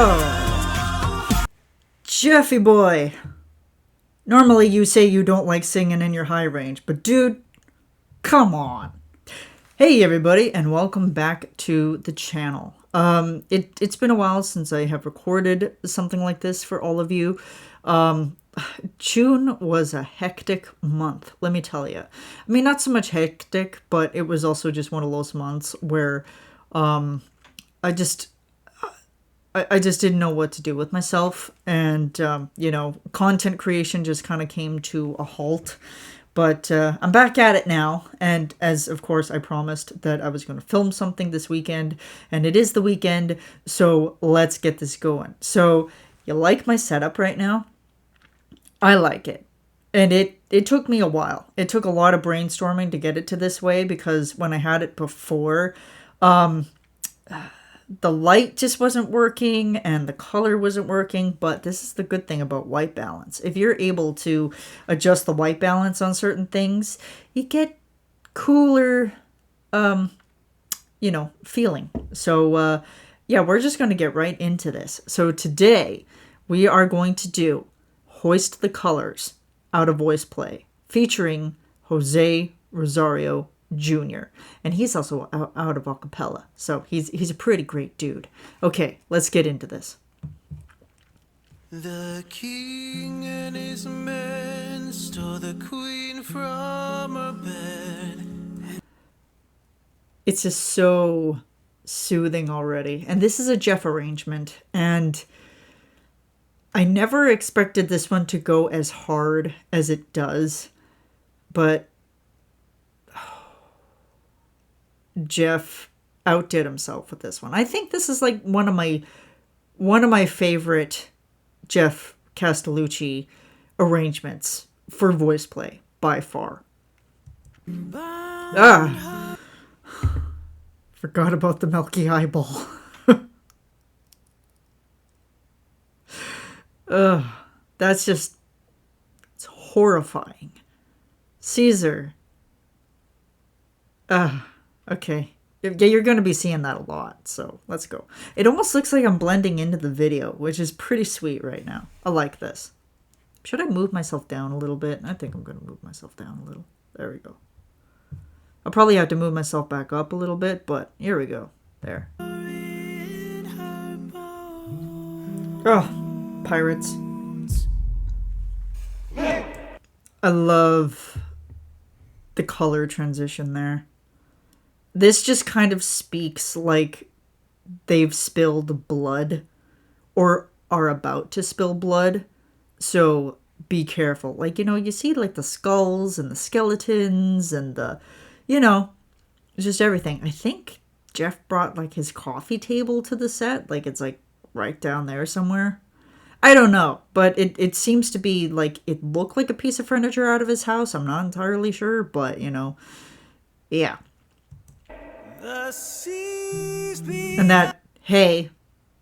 Oh, Jeffy boy. Normally you say you don't like singing in your high range, but dude, come on. Hey everybody, and welcome back to the channel. It's been a while since I have recorded something like this for all of you. June was a hectic month, let me tell you. I mean, not so much hectic, but it was also just one of those months where I just didn't know what to do with myself, and content creation just kind of came to a halt. But I'm back at it now, and as of course I promised that I was going to film something this weekend, and it is the weekend, so let's get this going. So you like my setup right now? I like it. And it took me a while. It took a lot of brainstorming to get it to this way, because when I had it before, the light just wasn't working and the color wasn't working. But this is the good thing about white balance. If you're able to adjust the white balance on certain things, you get cooler, feeling. So, yeah, we're just going to get right into this. So today we are going to do Hoist the Colors out of Voiceplay, featuring Jose Rosario Jr. And he's also out of acapella, so he's a pretty great dude. Okay, let's get into this. The king and his men stole the queen from her bed. It's just so soothing already. And this is a Geoff arrangement, and I never expected this one to go as hard as it does, but Geoff outdid himself with this one. I think this is like one of my favorite Geoff Castellucci arrangements for Voiceplay by far. Forgot about the milky eyeball. That's just, it's horrifying. Cesar. Okay. Yeah, you're going to be seeing that a lot, so let's go. It almost looks like I'm blending into the video, which is pretty sweet right now. I like this. Should I move myself down a little bit? I think I'm going to move myself down a little. There we go. I'll probably have to move myself back up a little bit, but here we go. There. Oh, pirates. I love the color transition there. This just kind of speaks like they've spilled blood or are about to spill blood. So be careful. Like, you see like the skulls and the skeletons and the, just everything. I think Geoff brought like his coffee table to the set. Like it's like right down there somewhere. I don't know, but it seems to be like it looked like a piece of furniture out of his house. I'm not entirely sure, but yeah. And that hey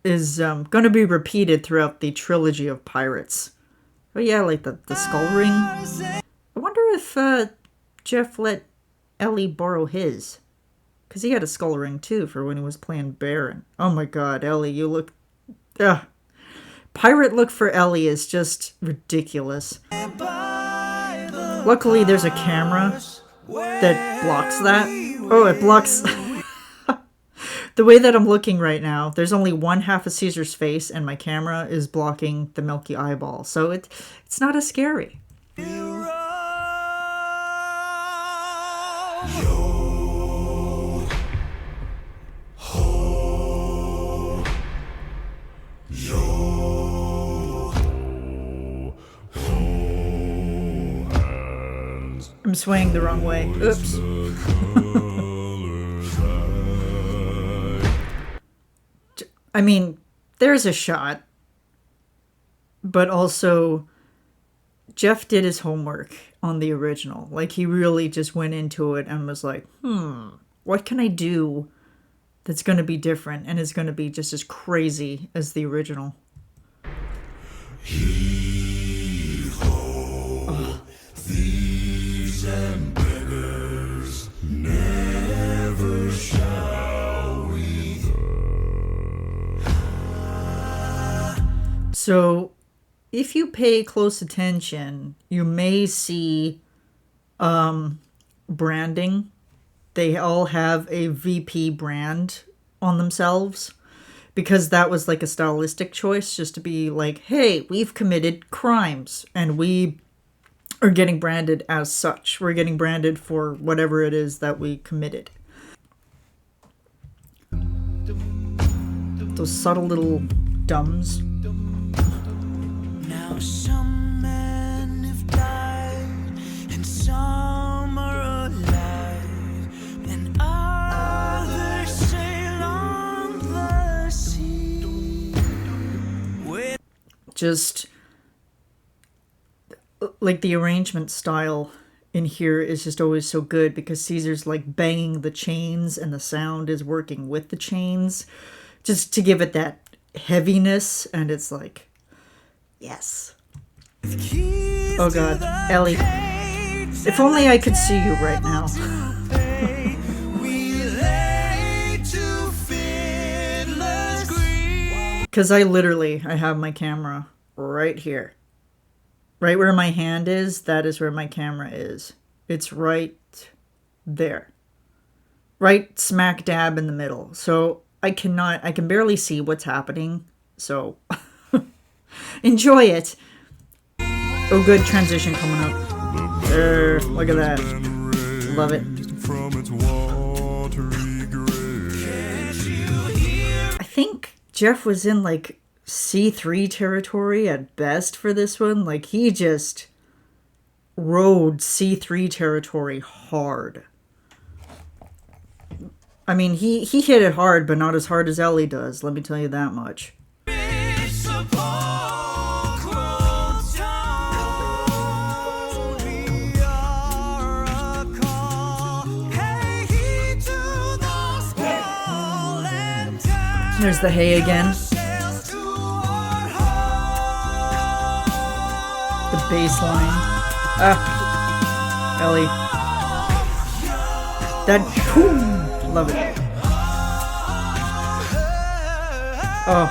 is going to be repeated throughout the trilogy of pirates. Oh yeah, like the skull ring. I wonder if Geoff let Ellie borrow his, because he had a skull ring too for when he was playing Baron. Oh my god, Ellie, you look pirate look for Ellie is just ridiculous. Luckily there's a camera that blocks that. Oh, it blocks the way that I'm looking right now. There's only one half of Cesar's face, and my camera is blocking the milky eyeball, so it's not as scary. I'm swaying the wrong way. Oops. I mean, there's a shot, but also Geoff did his homework on the original. Like, he really just went into it and was like, what can I do that's going to be different and is going to be just as crazy as the original? Thieves and beggars never shall we. So if you pay close attention, you may see branding. They all have a VP brand on themselves because that was like a stylistic choice, just to be like, hey, we've committed crimes and we are getting branded as such. We're getting branded for whatever it is that we committed. Those subtle little dumbs. Now some men have died and some are alive and others sail on the sea. Just like the arrangement style in here is just always so good because Cesar's like banging the chains and the sound is working with the chains just to give it that heaviness, and it's like, yes. Oh god, Ellie. If only I could see you right now. Because I have my camera right here. Right where my hand is, that is where my camera is. It's right there. Right smack dab in the middle. So I can barely see what's happening. So enjoy it. Oh, good transition coming up. There, look at that. Love it. I think Geoff was in like C3 territory at best for this one. Like he just rode C3 territory hard. I mean, he hit it hard, but not as hard as Ellie does. Let me tell you that much. There's the hay again. The bass line. Ellie. That boom. Love it. Oh.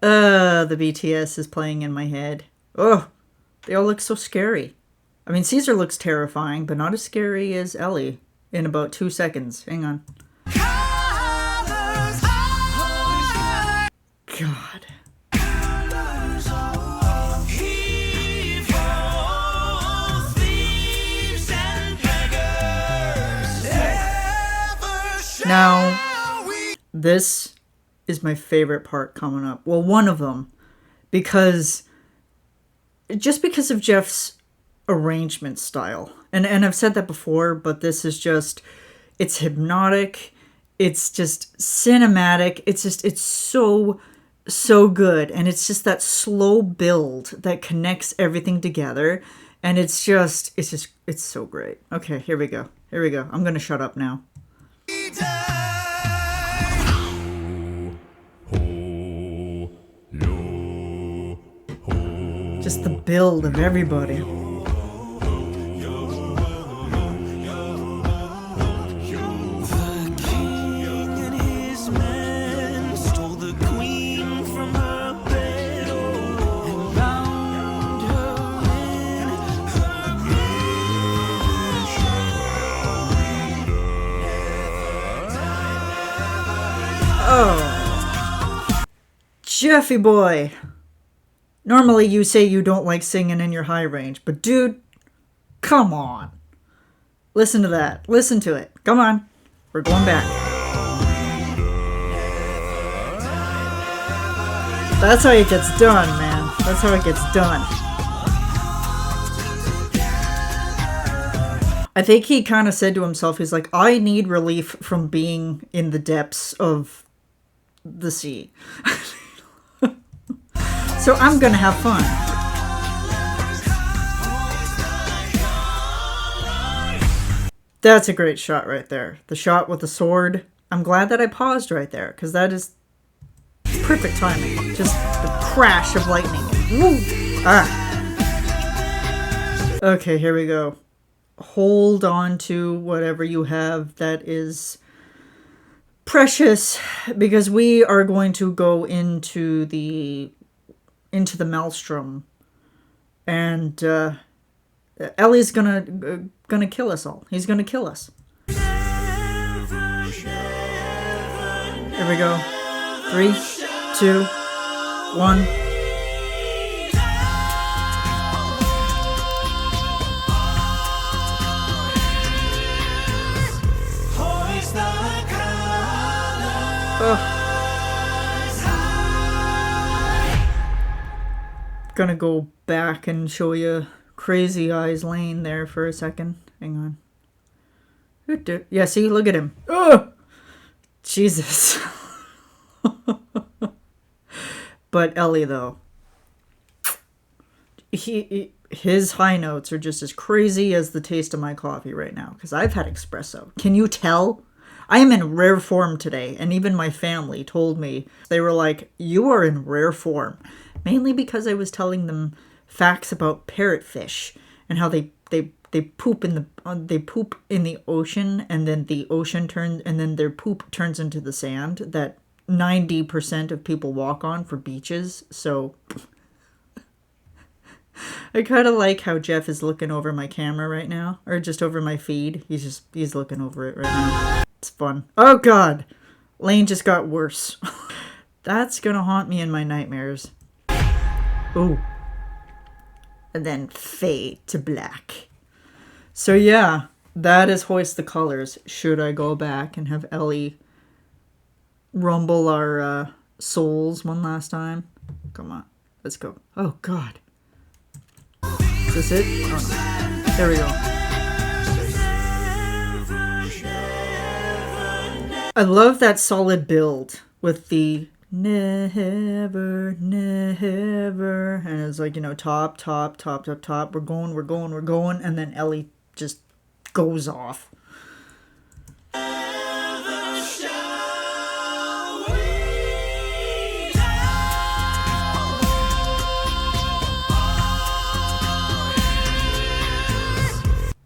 The BTS is playing in my head. Oh, they all look so scary. I mean, Cesar looks terrifying, but not as scary as Ellie in about 2 seconds. Hang on. God. Now, this is my favorite part coming up. Well, one of them. Because of Geoff's arrangement style. And I've said that before, but this is just, it's hypnotic. It's just cinematic. It's so good. And it's just that slow build that connects everything together. And it's so great. Okay, here we go. I'm going to shut up now. Just the build of everybody. Oh, Geoffy boy. Normally you say you don't like singing in your high range, but dude, come on. Listen to that. Listen to it. Come on. We're going back. That's how it gets done, man. That's how it gets done. I think he kind of said to himself, he's like, I need relief from being in the depths of the sea. So I'm gonna have fun. That's a great shot right there. The shot with the sword. I'm glad that I paused right there, because that is perfect timing. Just the crash of lightning. Woo! Ah. Okay, here we go. Hold on to whatever you have that is precious, because we are going to go into the maelstrom, and Ellie's gonna kill us all. He's gonna kill us. Here we go. 3, 2, 1. Gonna go back and show you Crazy Eyes Lane there for a second. Hang on. Yeah, see, look at him. Oh, Jesus. But Ellie, though, his high notes are just as crazy as the taste of my coffee right now, because I've had espresso. Can you tell? I am in rare form today, and even my family told me, they were like, you are in rare form. Mainly because I was telling them facts about parrotfish and how they poop in the ocean, and then the ocean turns, and then their poop turns into the sand that 90% of people walk on for beaches. So I kind of like how Geoff is looking over my camera right now, or just over my feed. He's looking over it right now. It's fun. Oh God, Lane just got worse. That's gonna haunt me in my nightmares. Ooh. And then fade to black. So yeah, that is Hoist the Colors. Should I go back and have Ellie rumble our souls one last time? Come on, let's go. Oh God. Is this it? Oh, no. There we go. I love that solid build with the never, never, and it's like, top, we're going, and then Ellie just goes off.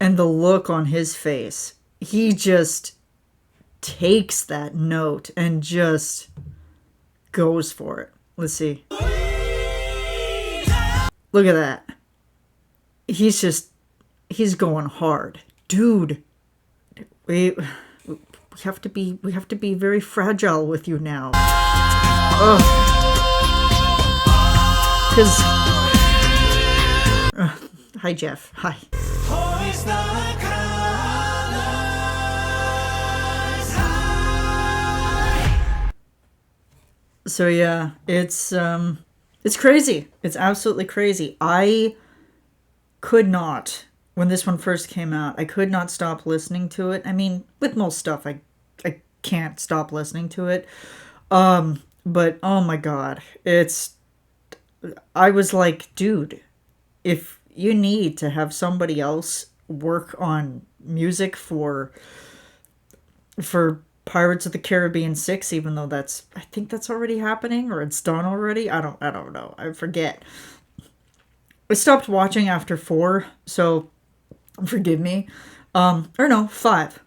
And the look on his face, he just takes that note and just goes for it. Let's see. Look at that. He's going hard. Dude, we have to be very fragile with you now. Oh. Hi Geoff. Hi. So yeah, it's crazy. It's absolutely crazy. I could not, when this one first came out, I could not stop listening to it. I mean, with most stuff, I can't stop listening to it. But oh my God, I was like, dude, if you need to have somebody else work on music for Pirates of the Caribbean 6, even though I think that's already happening, or it's done already. I don't know. I forget. I stopped watching after 4, so forgive me. Or no, 5.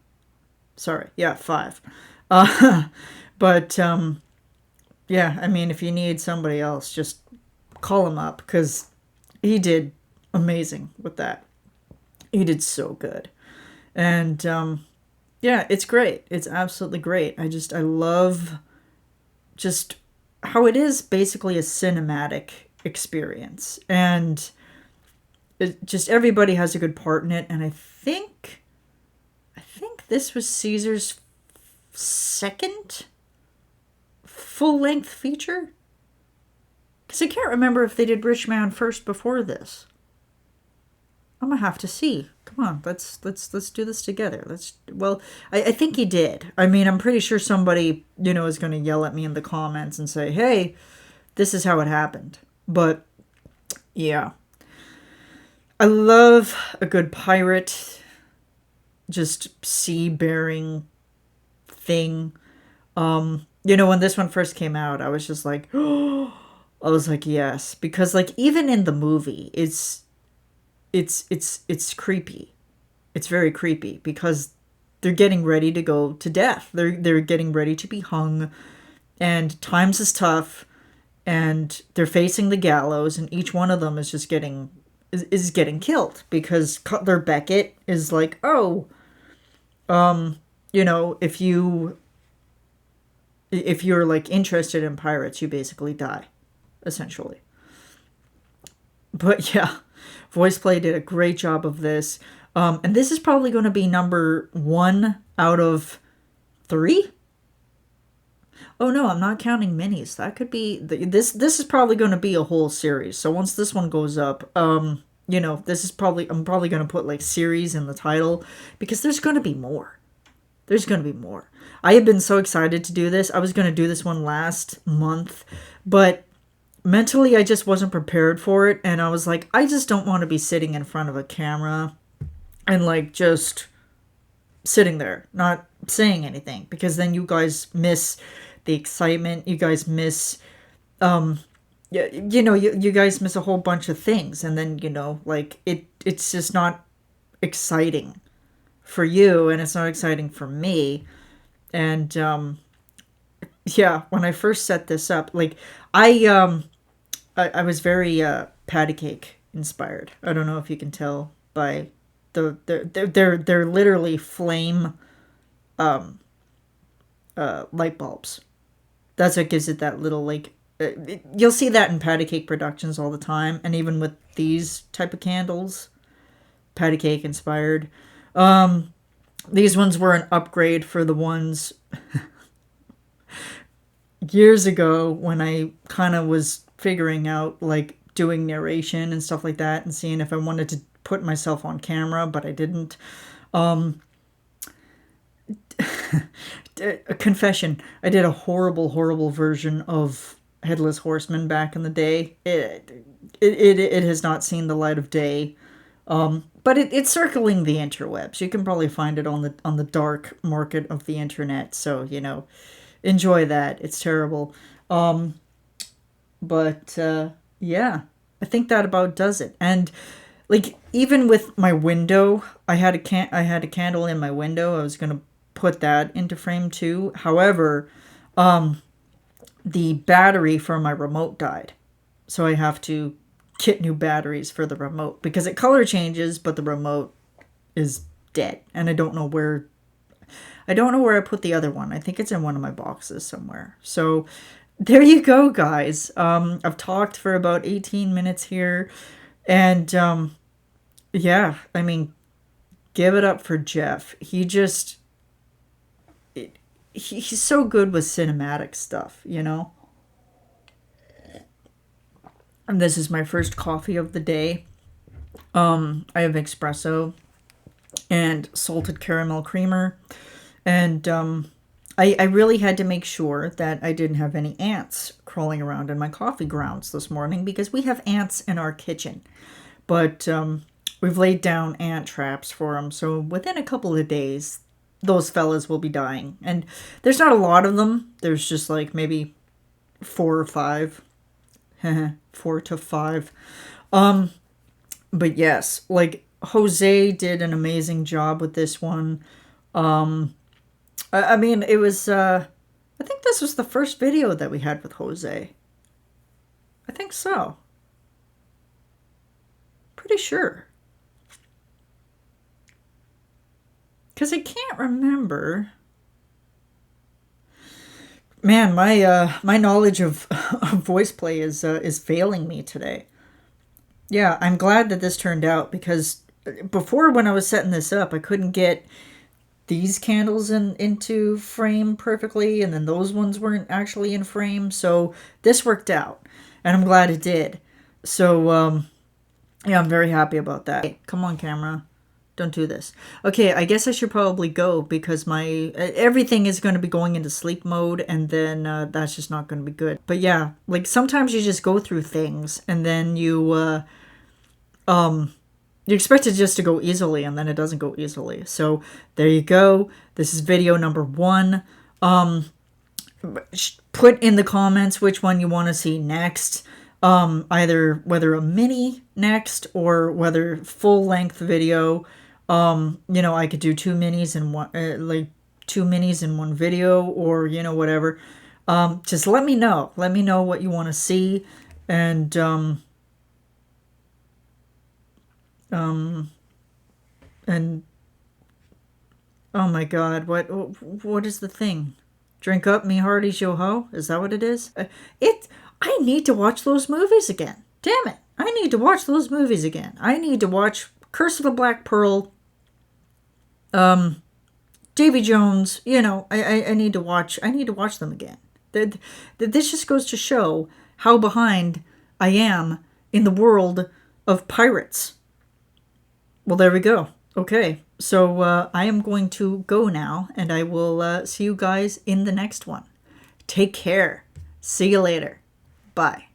Sorry. Yeah, 5. But yeah, I mean, if you need somebody else, just call him up, because he did amazing with that. He did so good. And yeah, it's great. It's absolutely great. I love just how it is basically a cinematic experience. And everybody has a good part in it. And I think this was Cesar's second full-length feature. Because I can't remember if they did Rich Man first before this. I'm gonna have to see. Come on, let's do this together. I think he did. I mean, I'm pretty sure somebody, is gonna yell at me in the comments and say, hey, this is how it happened. But yeah, I love a good pirate, just sea-bearing thing. When this one first came out, I was just like, oh, I was like, yes, because like even in the movie, it's creepy. It's very creepy because they're getting ready to go to death. They're getting ready to be hung, and times is tough, and they're facing the gallows, and each one of them is just getting killed because Cutler Beckett is like, oh, you know, if you're like interested in pirates, you basically die, essentially. But yeah, Voiceplay did a great job of this. And this is probably going to be number 1 out of 3. Oh no, I'm not counting minis. That could be this is probably going to be a whole series. So once this one goes up, you know, I'm probably going to put like series in the title because there's going to be more. There's going to be more. I have been so excited to do this. I was going to do this one last month, but mentally I just wasn't prepared for it, and I was like, I just don't want to be sitting in front of a camera and like just sitting there not saying anything, because then you guys miss the excitement. You guys miss you know, you guys miss a whole bunch of things, and then, you know, like it's just not exciting for you, and it's not exciting for me. And yeah, when I first set this up, like I was very patty cake inspired. I don't know if you can tell by they're literally flame light bulbs. That's what gives it that little, like, you'll see that in patty cake productions all the time, and even with these type of candles, patty cake inspired. These ones were an upgrade for the ones years ago when I kind of was figuring out, like, doing narration and stuff like that, and seeing if I wanted to put myself on camera, but I didn't. A confession, I did a horrible version of Headless Horseman back in the day. It has not seen the light of day. But it's circling the interwebs. You can probably find it on the dark market of the internet. So, you know, enjoy that. It's terrible. But yeah, I think that about does it. And like, even with my window, I had a candle in my window. I was gonna put that into frame too. However, the battery for my remote died, so I have to get new batteries for the remote, because it color changes, but the remote is dead, and I don't know where I put the other one. I think it's in one of my boxes somewhere. So there you go, guys. I've talked for about 18 minutes here, and yeah, I mean, give it up for Geoff. He's so good with cinematic stuff, you know? And this is my first coffee of the day. I have espresso and salted caramel creamer. And I really had to make sure that I didn't have any ants crawling around in my coffee grounds this morning, because we have ants in our kitchen. But we've laid down ant traps for them. So within a couple of days, those fellas will be dying. And there's not a lot of them. There's just like maybe 4 or 5. 4 to 5. But yes, like, Jose did an amazing job with this one. I mean, it was, I think this was the first video that we had with Jose. I think so. Pretty sure. Because I can't remember. Man, my knowledge of Voiceplay is failing me today. Yeah, I'm glad that this turned out, because before, when I was setting this up, I couldn't get these candles into frame perfectly, and then those ones weren't actually in frame, so this worked out, and I'm glad it did. So, yeah, I'm very happy about that. Hey, come on, camera. Don't do this. Okay, I guess I should probably go, because my everything is going to be going into sleep mode, and then that's just not going to be good. But yeah, like, sometimes you just go through things, and then you expect it just to go easily, and then it doesn't go easily. So there you go. This is video number 1. Put in the comments which one you want to see next. Either whether a mini next, or whether full length video. You know, I could do two minis in one, like two minis in one video, or you know, whatever. Just let me know. Let me know what you want to see, and and oh my God, what is the thing? Drink up, me hearties, yo ho. Is that what it is? I need to watch those movies again. Damn it! I need to watch those movies again. I need to watch Curse of the Black Pearl. Davy Jones. You know, I need to watch. I need to watch them again. This just goes to show how behind I am in the world of pirates. Well, there we go. Okay, so I am going to go now, and I will see you guys in the next one. Take care. See you later. Bye.